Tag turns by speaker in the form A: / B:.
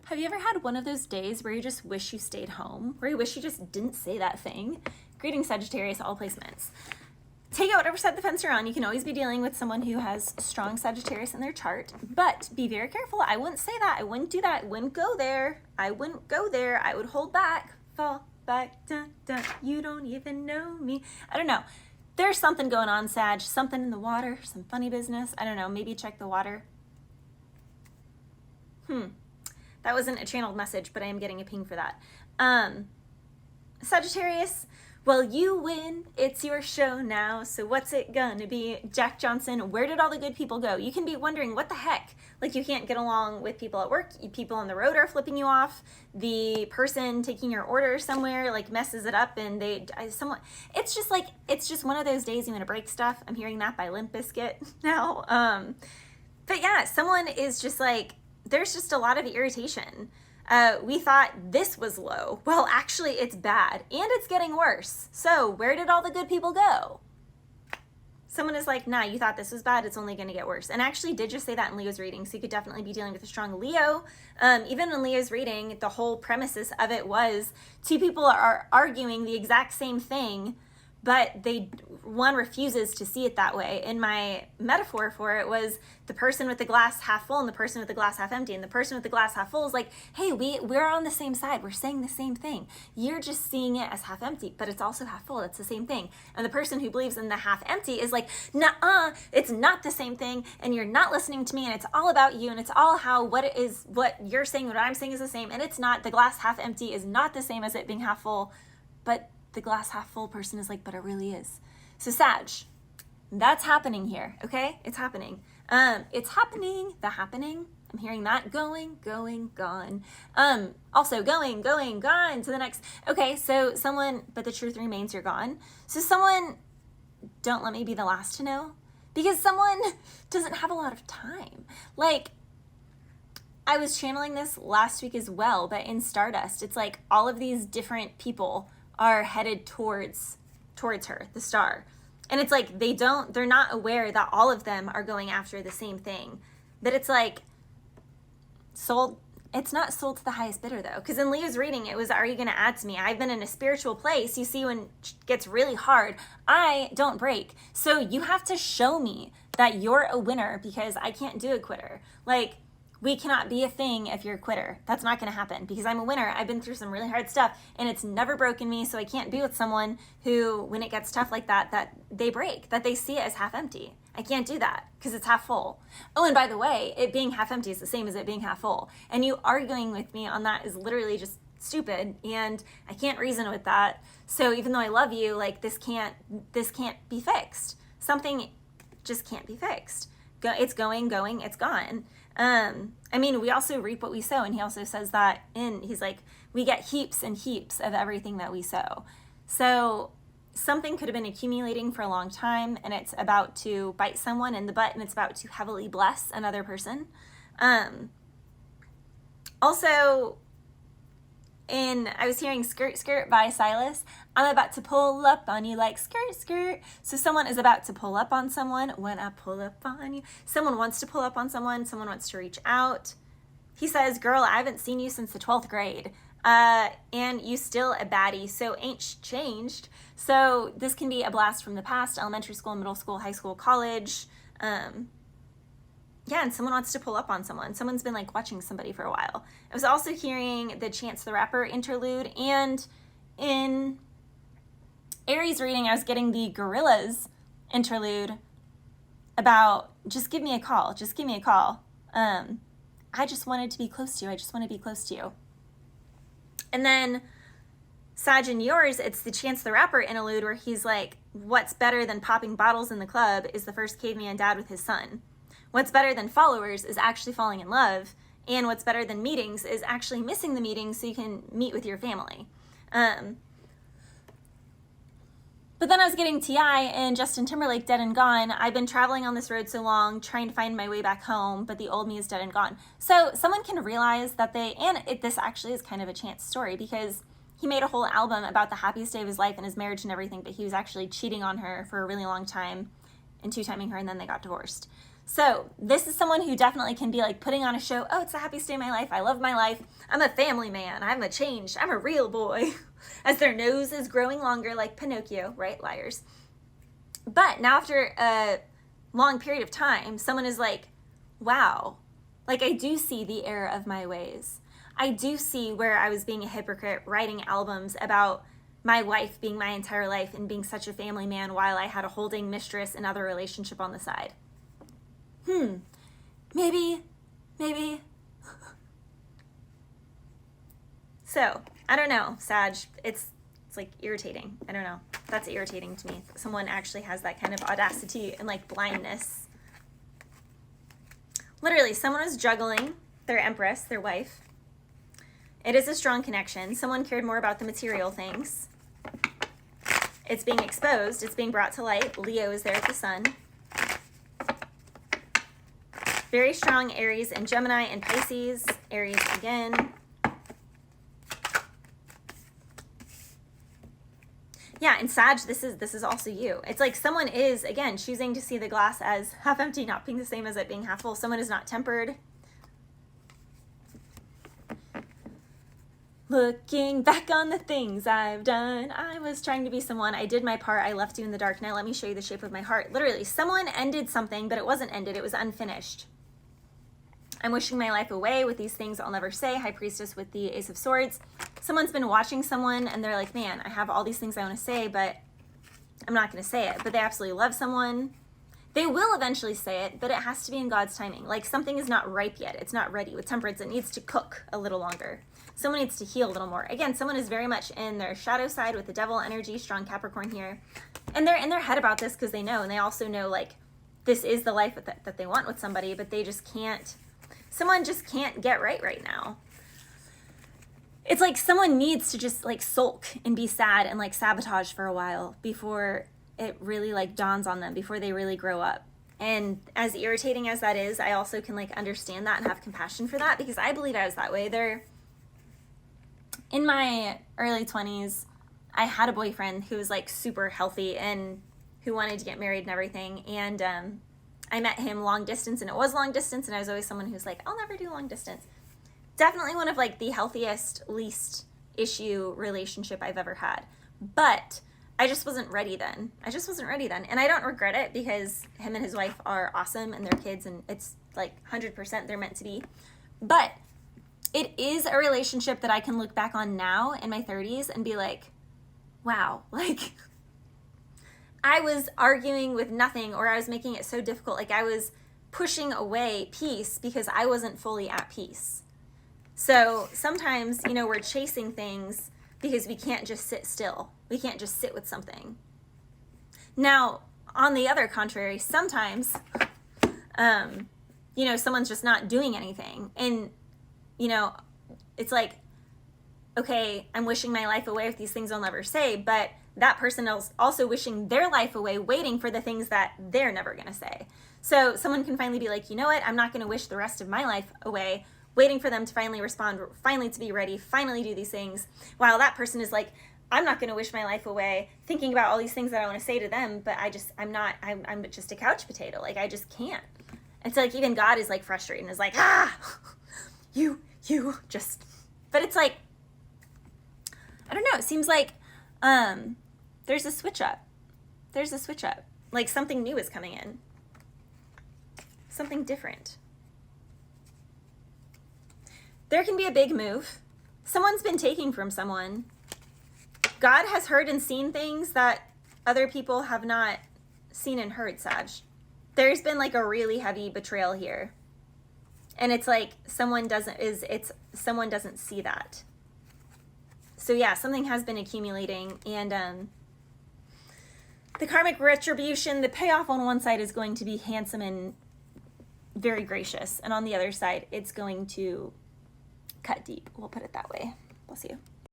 A: Have you ever had one of those days where you just wish you stayed home? Where you wish you just didn't say that thing? Greetings, Sagittarius, all placements. Take out whatever side of the fence you're on. You can always be dealing with someone who has strong Sagittarius in their chart, but be very careful. I wouldn't say that. I wouldn't do that. I wouldn't go there. I wouldn't go there. I would hold back. Fall back. Dun, dun. You don't even know me. I don't know. There's something going on, Sag. Something in the water. Some funny business. I don't know. Maybe check the water. That wasn't a channeled message, but I am getting a ping for that. Sagittarius, well, you win. It's your show now. So what's it gonna be? Jack Johnson, where did all the good people go? You can be wondering, what the heck? Like, you can't get along with people at work. People on the road are flipping you off. The person taking your order somewhere, like, messes it up, and it's just one of those days you want to break stuff. I'm hearing that by Limp Bizkit now. But yeah, someone is just like, there's just a lot of irritation. We thought this was low. Well, actually, it's bad, and it's getting worse. So where did all the good people go? Someone is like, nah, you thought this was bad. It's only going to get worse. And actually did just say that in Leo's reading. So you could definitely be dealing with a strong Leo. Even in Leo's reading, the whole premises of it was two people are arguing the exact same thing, but one refuses to see it that way. And my metaphor for it was the person with the glass half full and the person with the glass half empty. And the person with the glass half full is like, hey, we're on the same side. We're saying the same thing. You're just seeing it as half empty, but it's also half full. It's the same thing. And the person who believes in the half empty is like, nuh-uh, it's not the same thing. And you're not listening to me. And it's all about you. And it's all what you're saying, what I'm saying is the same. And it's not. The glass half empty is not the same as it being half full. But the glass half full person is like, but it really is. So Sag, that's happening here, okay? It's happening. It's happening, the happening. I'm hearing that going, gone. Also going, gone to the next. Okay, so but the truth remains, you're gone. So someone, don't let me be the last to know, because someone doesn't have a lot of time. Like, I was channeling this last week as well, but in Stardust, it's like all of these different people are headed towards her, the star. And it's like they're not aware that all of them are going after the same thing. That it's like sold, it's not sold to the highest bidder though. Because in Leo's reading, it was, are you going to add to me? I've been in a spiritual place. You see, when it gets really hard, I don't break. So you have to show me that you're a winner, because I can't do a quitter. Like, we cannot be a thing if you're a quitter. That's not going to happen, because I'm a winner. I've been through some really hard stuff and it's never broken me. So I can't be with someone who, when it gets tough like that they break, that they see it as half empty. I can't do that because it's half full. Oh, and by the way, it being half empty is the same as it being half full. And you arguing with me on that is literally just stupid, and I can't reason with that. So even though I love you, like, this can't be fixed. Something just can't be fixed. It's going, it's gone. I mean, we also reap what we sow, and he also says that he's like, we get heaps and heaps of everything that we sow. So something could have been accumulating for a long time, and it's about to bite someone in the butt, and it's about to heavily bless another person. Also, I was hearing Skirt Skirt by Silas. I'm about to pull up on you like skirt skirt. So someone is about to pull up on someone when I pull up on you. Someone wants to pull up on someone. Someone wants to reach out. He says, girl, I haven't seen you since the 12th grade. And you still a baddie, so ain't changed. So this can be a blast from the past, elementary school, middle school, high school, college. Yeah, and someone wants to pull up on someone. Someone's been like watching somebody for a while. I was also hearing the Chance the Rapper interlude, and in Aries reading, I was getting the Gorillas interlude about just give me a call, just give me a call. I just wanted to be close to you. I just want to be close to you. And then Sag, in yours, it's the Chance the Rapper interlude where he's like, what's better than popping bottles in the club is the first caveman dad with his son. What's better than followers is actually falling in love. And what's better than meetings is actually missing the meetings so you can meet with your family. But then I was getting T.I. and Justin Timberlake, Dead and Gone. I've been traveling on this road so long, trying to find my way back home, but the old me is dead and gone. So someone can realize that this actually is kind of a Chance story, because he made a whole album about the happiest day of his life and his marriage and everything, but he was actually cheating on her for a really long time and two-timing her, and then they got divorced. So this is someone who definitely can be like putting on a show. Oh, it's the happiest day of my life. I love my life. I'm a family man. I'm a changed. I'm a real boy. As their nose is growing longer like Pinocchio, right? Liars. But now after a long period of time, someone is like, wow, like I do see the error of my ways. I do see where I was being a hypocrite, writing albums about my wife being my entire life and being such a family man while I had a holding mistress and other relationship on the side. Maybe. So, I don't know, Sag. It's like irritating. I don't know. That's irritating to me. Someone actually has that kind of audacity and like blindness. Literally, someone is juggling their empress, their wife. It is a strong connection. Someone cared more about the material things. It's being exposed. It's being brought to light. Leo is there at the sun. Very strong Aries and Gemini and Pisces. Aries again. Yeah, and Sag, this is also you. It's like someone is, again, choosing to see the glass as half empty, not being the same as it being half full. Someone is not tempered. Looking back on the things I've done, I was trying to be someone. I did my part. I left you in the dark. Now let me show you the shape of my heart. Literally, someone ended something, but it wasn't ended. It was unfinished. I'm wishing my life away with these things I'll never say. High Priestess with the Ace of Swords. Someone's been watching someone and they're like, man, I have all these things I want to say, but I'm not going to say it. But they absolutely love someone. They will eventually say it, but it has to be in God's timing. Like something is not ripe yet. It's not ready. With Temperance, it needs to cook a little longer. Someone needs to heal a little more. Again, someone is very much in their shadow side with the devil energy, strong Capricorn here. And they're in their head about this because they know, and they also know like this is the life that they want with somebody, but they just can't. Someone just can't get right now. It's like someone needs to just like sulk and be sad and like sabotage for a while before it really like dawns on them, before they really grow up. And as irritating as that is, I also can like understand that and have compassion for that because I believe I was that way. In my early 20s, I had a boyfriend who was like super healthy and who wanted to get married and everything. And I met him long distance, and it was long distance, and I was always someone who's like, I'll never do long distance. Definitely one of like the healthiest, least issue relationship I've ever had. But I just wasn't ready then. And I don't regret it because him and his wife are awesome and their kids, and it's like 100% they're meant to be. But it is a relationship that I can look back on now in my 30s and be like, wow, like I was arguing with nothing, or I was making it so difficult. Like I was pushing away peace because I wasn't fully at peace. So sometimes, we're chasing things because we can't just sit still. We can't just sit with something. Now, on the other contrary, sometimes, someone's just not doing anything. And, it's like, okay, I'm wishing my life away with these things I'll never say, but that person is also wishing their life away, waiting for the things that they're never going to say. So someone can finally be like, you know what? I'm not going to wish the rest of my life away, waiting for them to finally respond, finally to be ready, finally do these things. While that person is like, I'm not going to wish my life away, thinking about all these things that I want to say to them, but I'm just a couch potato. Like, I just can't. And so like, even God is like frustrated and is like, you just, but it's like, I don't know. It seems like, there's a switch up. Like something new is coming in. Something different. There can be a big move. Someone's been taking from someone. God has heard and seen things that other people have not seen and heard, Sag. There's been like a really heavy betrayal here. And it's like someone doesn't see that. So yeah, something has been accumulating, and the karmic retribution, the payoff on one side is going to be handsome and very gracious, and on the other side, it's going to cut deep. We'll put it that way. Bless you.